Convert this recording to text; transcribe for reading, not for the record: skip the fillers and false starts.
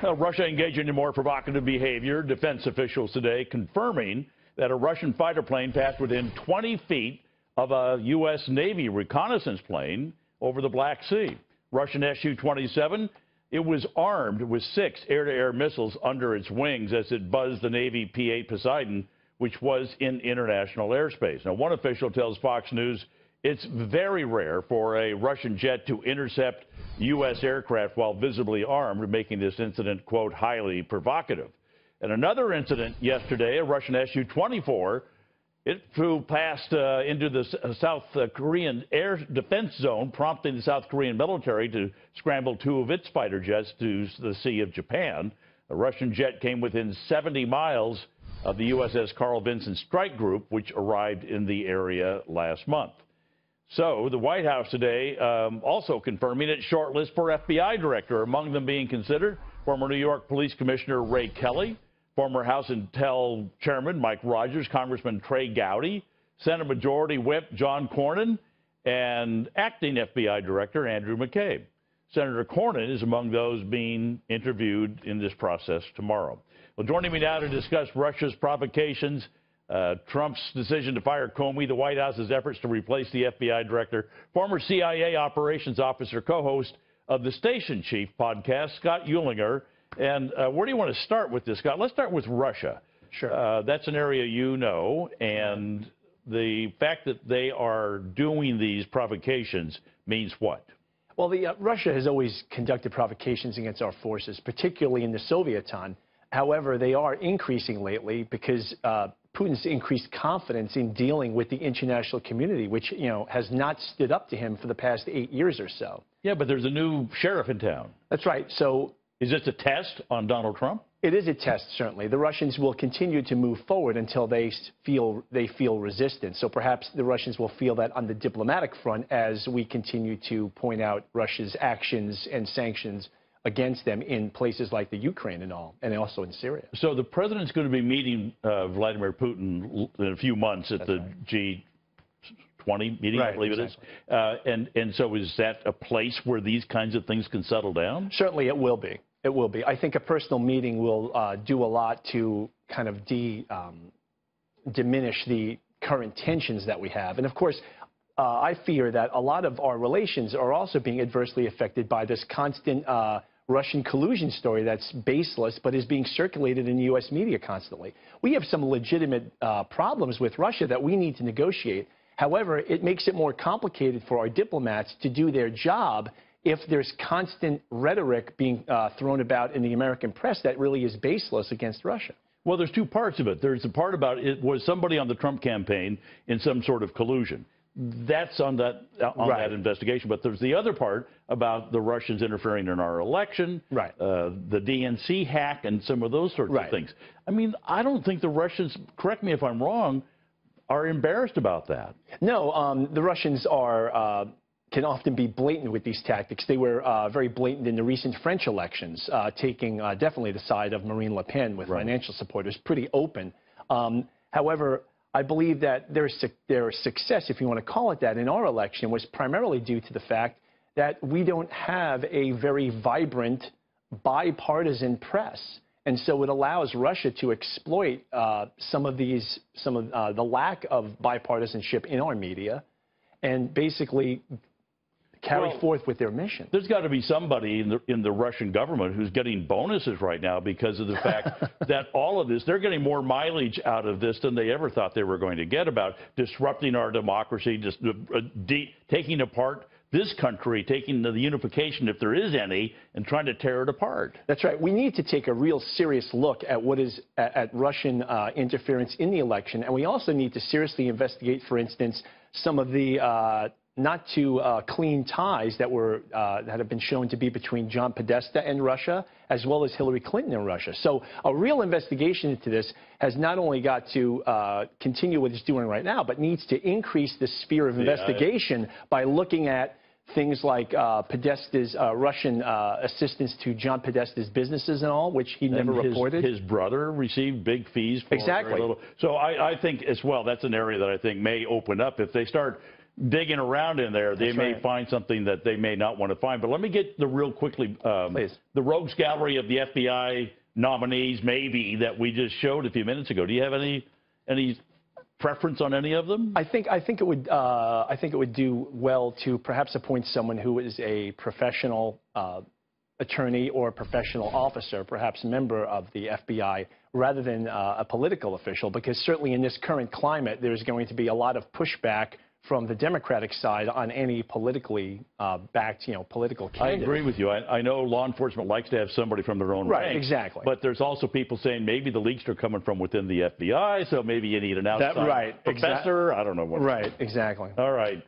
Russia engaging in more provocative behavior. Defense officials today confirming that a Russian fighter plane passed within 20 feet of a U.S. Navy reconnaissance plane over the Black Sea. Russian Su-27, it was armed with 6 air-to-air missiles under its wings as it buzzed the Navy P-8 Poseidon, which was in international airspace. Now, one official tells Fox News it's very rare for a Russian jet to intercept U.S. aircraft while visibly armed, making this incident, quote, highly provocative. And another incident yesterday, a Russian Su-24, it flew past into the South Korean air defense zone, prompting the South Korean military to scramble 2 of its fighter jets to the Sea of Japan. The Russian jet came within 70 miles of the USS Carl Vinson Strike Group, which arrived in the area last month. So the White House today also confirming its short list for FBI director, among them being considered former New York Police Commissioner Ray Kelly, former House Intel Chairman Mike Rogers, Congressman Trey Gowdy, Senate Majority Whip John Cornyn, and acting FBI Director Andrew McCabe. Senator Cornyn is among those being interviewed in this process tomorrow. Well, joining me now to discuss Russia's provocations, Trump's decision to fire Comey, the White House's efforts to replace the FBI director, former CIA operations officer, co-host of the Station Chief podcast, Scott Eulinger. And where do you want to start with this, Scott? Let's start with Russia. Sure. That's an area you know, and the fact that they are doing these provocations means what? Well, Russia has always conducted provocations against our forces, particularly in the Soviet time. However, they are increasing lately because Putin's increased confidence in dealing with the international community, which, has not stood up to him for the past 8 years or so. Yeah, but there's a new sheriff in town. That's right. So is this a test on Donald Trump? It is a test, certainly. The Russians will continue to move forward until they feel resistance. So perhaps the Russians will feel that on the diplomatic front as we continue to point out Russia's actions and sanctions against them in places like the Ukraine and all, and also in Syria. So the president's going to be meeting Vladimir Putin in a few months at the G20 meeting, I believe it is. And so is that a place where these kinds of things can settle down? Certainly it will be. It will be. I think a personal meeting will do a lot to kind of diminish the current tensions that we have. And of course, I fear that a lot of our relations are also being adversely affected by this constant Russian collusion story that's baseless but is being circulated in U.S. media constantly. We have some legitimate problems with Russia that we need to negotiate. However, it makes it more complicated for our diplomats to do their job if there's constant rhetoric being thrown about in the American press that really is baseless against Russia. Well, there's 2 parts of it. There's the part about it was somebody on the Trump campaign in some sort of collusion. That's on that investigation. But there's the other part about the Russians interfering in our election, the DNC hack, and some of those sorts of things. I mean, I don't think the Russians, correct me if I'm wrong, are embarrassed about that. No, the Russians are can often be blatant with these tactics. They were very blatant in the recent French elections, taking definitely the side of Marine Le Pen with financial support. It was pretty open. However, I believe that their success, if you want to call it that, in our election was primarily due to the fact that we don't have a very vibrant bipartisan press. And so it allows Russia to exploit some of the lack of bipartisanship in our media and basically carry forth with their mission. There's got to be somebody in the Russian government who's getting bonuses right now because of the fact that all of this, they're getting more mileage out of this than they ever thought they were going to get about disrupting our democracy, just taking apart this country, taking the unification, if there is any, and trying to tear it apart. That's right. We need to take a real serious look at what is at Russian interference in the election, and we also need to seriously investigate, for instance, some of the not too clean ties that have been shown to be between John Podesta and Russia, as well as Hillary Clinton and Russia. So a real investigation into this has not only got to continue what it's doing right now, but needs to increase the sphere of investigation by looking at things like Podesta's Russian assistance to John Podesta's businesses and all, which he never reported. His brother received big fees for exactly. So I think as well that's an area that I think may open up if they start digging around in there, they That's may right. find something that they may not want to find. But let me get the real quickly, Please. the rogues gallery of the FBI nominees, maybe, that we just showed a few minutes ago. Do you have any preference on any of them? I think it would do well to perhaps appoint someone who is a professional attorney or a professional officer, perhaps a member of the FBI, rather than a political official, because certainly in this current climate, there's going to be a lot of pushback from the Democratic side on any politically backed, political candidate. I agree with you. I know law enforcement likes to have somebody from their own ranks. Exactly. But there's also people saying maybe the leaks are coming from within the FBI, so maybe you need an outside professor. I don't know what. Right, exactly. All right.